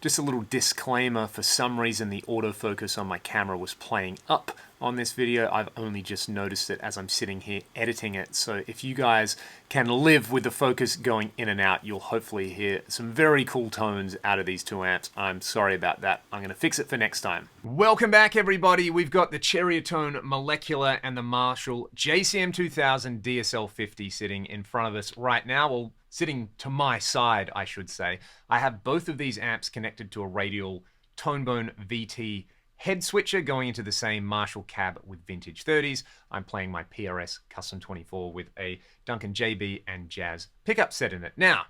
Just a little disclaimer, for some reason the autofocus on my camera was playing up on this video. I've only just noticed it as I'm sitting here editing it. So if you guys can live with the focus going in and out, you'll hopefully hear some very cool tones out of these two amps. I'm sorry about that. I'm going to fix it for next time. Welcome back, everybody. We've got the Ceriatone Molecular and the Marshall JCM 2000 DSL 50 sitting in front of us right now. Well, sitting to my side, I should say. I have both of these amps connected to a radial Tonebone VT head switcher going into the same Marshall cab with vintage 30s. I'm playing my PRS Custom 24 with a Duncan JB and Jazz pickup set in it. Now,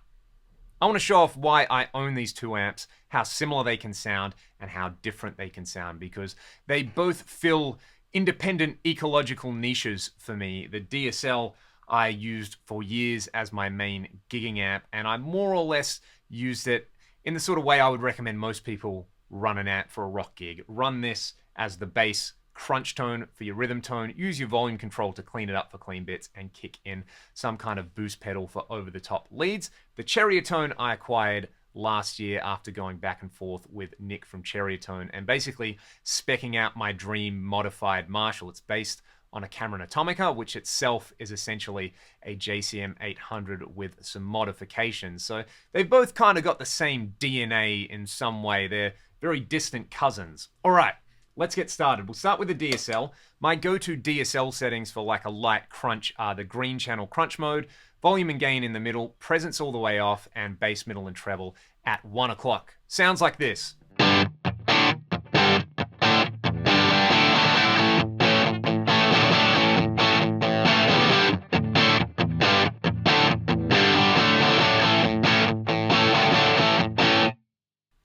I want to show off why I own these two amps, how similar they can sound, and how different they can sound, because they both fill independent ecological niches for me. The DSL I used for years as my main gigging amp, and I more or less used it in the sort of way I would recommend most people run an amp for a rock gig. Run this as the bass crunch tone for your rhythm tone, use your volume control to clean it up for clean bits, and kick in some kind of boost pedal for over-the-top leads. The Ceriatone I acquired last year after going back and forth with Nick from Ceriatone and basically specking out my dream modified Marshall. It's based on a Cameron Atomica, which itself is essentially a JCM 800 with some modifications. So they've both kind of got the same DNA in some way. They're very distant cousins. All right, let's get started. We'll start with the DSL. My go-to DSL settings for like a light crunch are the green channel crunch mode, volume and gain in the middle, presence all the way off, and bass, middle, and treble at 1 o'clock. Sounds like this.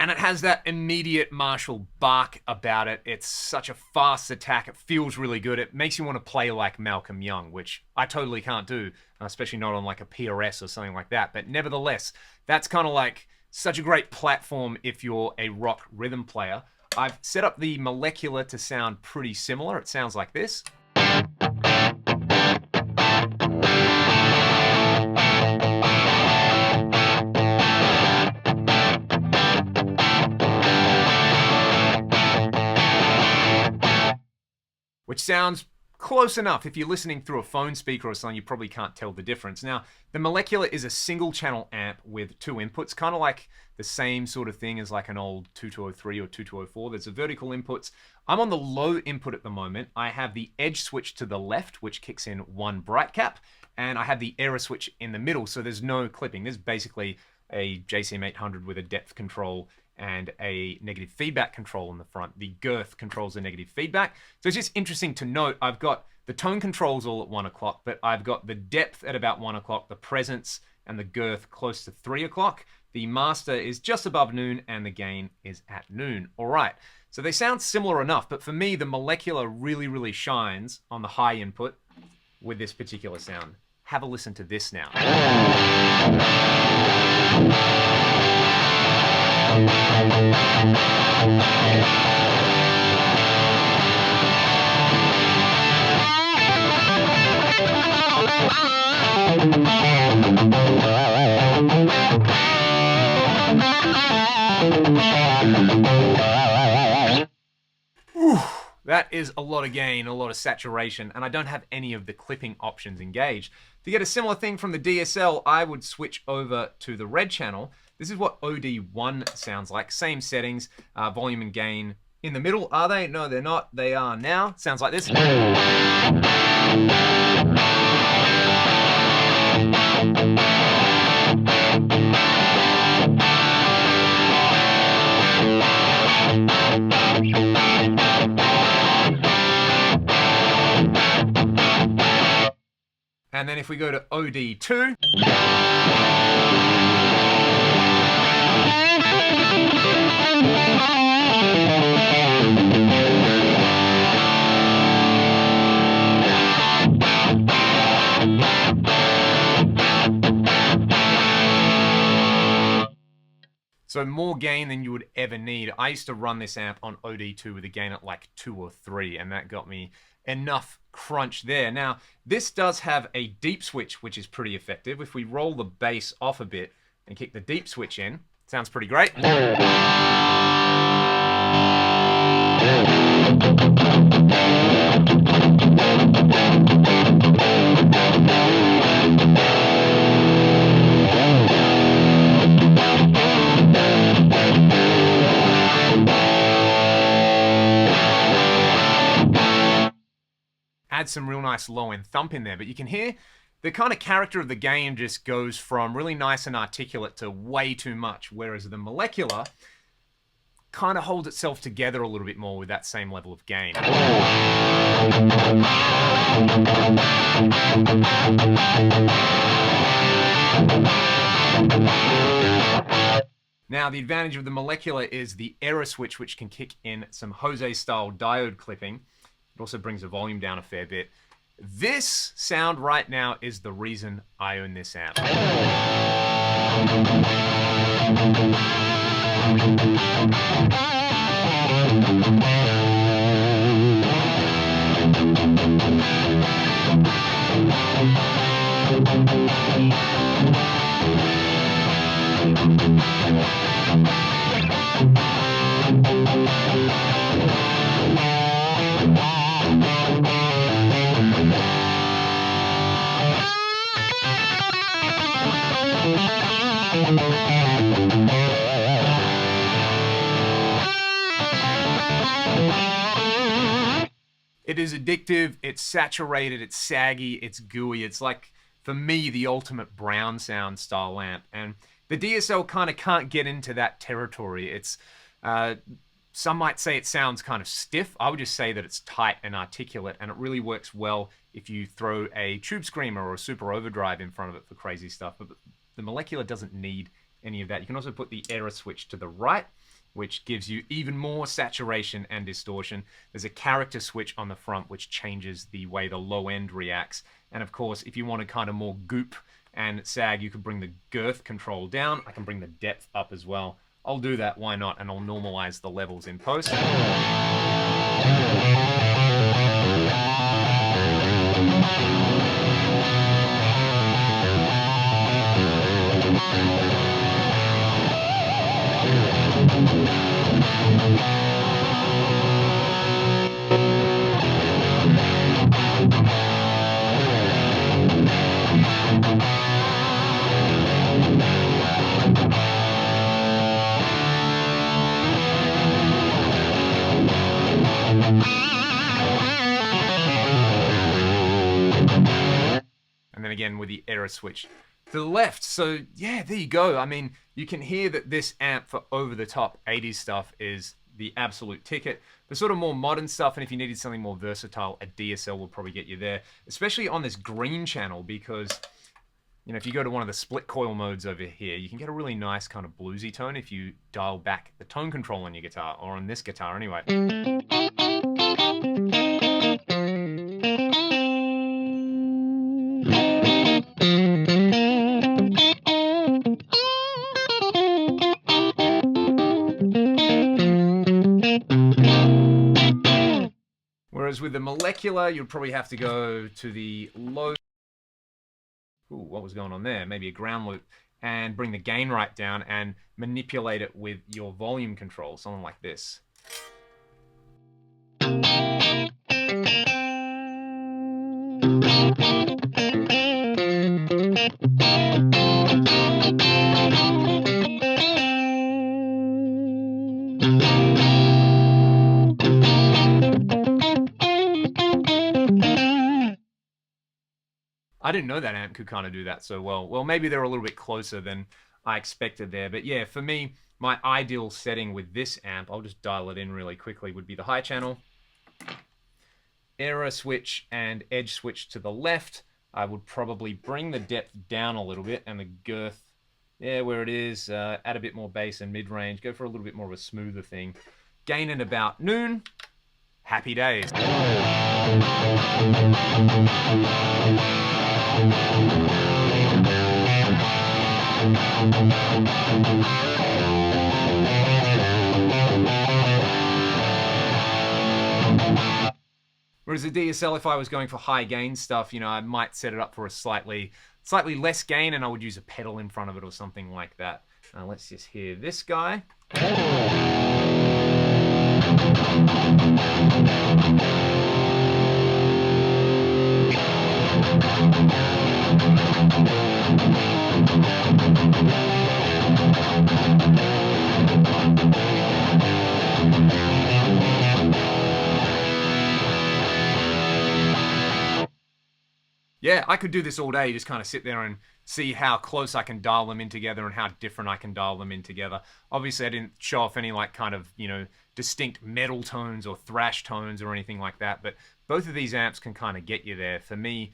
And it has that immediate Marshall bark about it. It's such a fast attack. It feels really good. It makes you want to play like Malcolm Young, which I totally can't do, especially not on like a PRS or something like that. But nevertheless, that's kind of like such a great platform if you're a rock rhythm player. I've set up the Molecular to sound pretty similar. It sounds like this. Which sounds close enough. If you're listening through a phone speaker or something, you probably can't tell the difference. Now, the Molecular is a single channel amp with two inputs, kind of like the same sort of thing as like an old 2203 or 2204. There's a vertical inputs. I'm on the low input at the moment. I have the edge switch to the left, which kicks in one bright cap, and I have the error switch in the middle, so there's no clipping. There's basically a JCM 800 with a depth control and a negative feedback control in the front. The girth controls the negative feedback. So it's just interesting to note, I've got the tone controls all at 1 o'clock, but I've got the depth at about 1 o'clock, the presence and the girth close to 3 o'clock. The master is just above noon and the gain is at noon. All right, so they sound similar enough, but for me, the Molecular really, really shines on the high input with this particular sound. Have a listen to this now. That is a lot of gain, a lot of saturation, and I don't have any of the clipping options engaged. To get a similar thing from the DSL, I would switch over to the red channel. This is what OD1 sounds like. Same settings, volume and gain in the middle. Are they? No, they're not. They are now. Sounds like this. And then if we go to OD2, so more gain than you would ever need. I used to run this amp on OD2 with a gain at like 2 or 3, and that got me enough crunch there. Now, this does have a deep switch, which is pretty effective. If we roll the bass off a bit and kick the deep switch in, it Sounds pretty great. Add some real nice low-end thump in there, but you can hear the kind of character of the game just goes from really nice and articulate to way too much, whereas the Molecular kind of holds itself together a little bit more with that same level of gain. Now, the advantage of the Molecular is the error switch, which can kick in some Jose-style diode clipping. It also brings the volume down a fair bit. This sound right now is the reason I own this amp. It is addictive, it's saturated, it's saggy, it's gooey. It's like, for me, the ultimate brown sound style amp. And the DSL kind of can't get into that territory. It's, some might say it sounds kind of stiff. I would just say that it's tight and articulate, and it really works well if you throw a Tube Screamer or a Super Overdrive in front of it for crazy stuff. But the Molecular doesn't need any of that. You can also put the error switch to the right, which gives you even more saturation and distortion. There's a character switch on the front, which changes the way the low end reacts. And of course, if you want to kind of more goop and sag, you can bring the girth control down. I can bring the depth up as well. I'll do that, why not? And I'll normalize the levels in post. And then again with the error switch to the left. So yeah, there you go. I mean, you can hear that this amp for over-the-top 80s stuff is the absolute ticket. The sort of more modern stuff, and if you needed something more versatile, a DSL will probably get you there, especially on this green channel, because you know, if you go to one of the split coil modes over here, you can get a really nice kind of bluesy tone if you dial back the tone control on your guitar, or on this guitar anyway. Whereas with the Molecular, you'd probably have to go to the low... Ooh, what was going on there? Maybe a ground loop, and bring the gain right down and manipulate it with your volume control, something like this. I didn't know that amp could kind of do that so well. Well, maybe they're a little bit closer than I expected there. But yeah, for me, my ideal setting with this amp, I'll just dial it in really quickly, would be the high channel, error switch and edge switch to the left. I would probably bring the depth down a little bit, and the girth, yeah, where it is, add a bit more bass and mid-range, go for a little bit more of a smoother thing. Gain at about noon. Happy days. Whereas the DSL, if I was going for high gain stuff, you know, I might set it up for a slightly less gain, and I would use a pedal in front of it or something like that. Let's just hear this guy. Yeah, I could do this all day, just kind of sit there and see how close I can dial them in together and how different I can dial them in together. Obviously, I didn't show off any like kind of, distinct metal tones or thrash tones or anything like that, but both of these amps can kind of get you there. For me,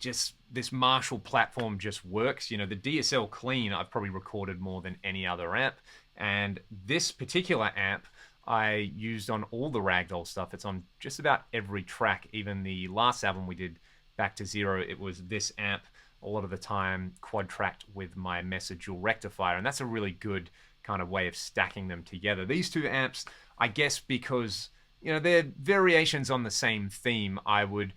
just this Marshall platform just works. The DSL Clean I've probably recorded more than any other amp, and this particular amp I used on all the Ragdoll stuff. It's on just about every track, even the last album we did, Back to Zero, it was this amp a lot of the time quad-tracked with my Mesa dual rectifier, and that's a really good kind of way of stacking them together. These two amps, I guess because, they're variations on the same theme, I would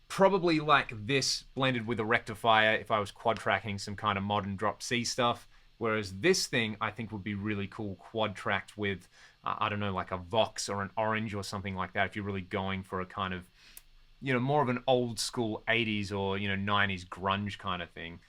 probably like this blended with a rectifier if I was quad-tracking some kind of modern drop C stuff, whereas this thing I think would be really cool quad-tracked with, I don't know, like a Vox or an Orange or something like that if you're really going for a kind of more of an old school 80s or, 90s grunge kind of thing.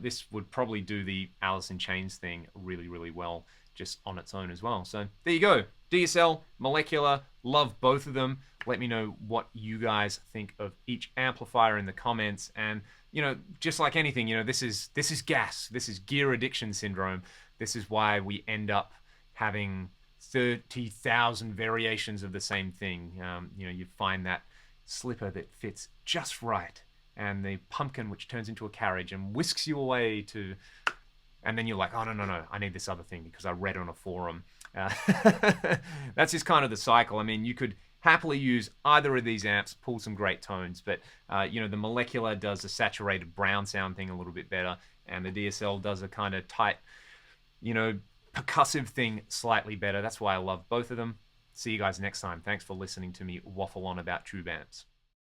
This would probably do the Alice in Chains thing really, really well just on its own as well. So there you go. DSL, Molecular, love both of them. Let me know what you guys think of each amplifier in the comments. And, just like anything, this is gas. This is gear addiction syndrome. This is why we end up having 30,000 variations of the same thing. You find that slipper that fits just right, and the pumpkin which turns into a carriage and whisks you away to, and then you're like, oh no, I need this other thing because I read on a forum. That's just kind of the cycle. I mean, you could happily use either of these amps, pull some great tones, but the Molecular does a saturated brown sound thing a little bit better, and the DSL does a kind of tight, percussive thing slightly better. That's why I love both of them. See you guys next time. Thanks for listening to me waffle on about tube amps.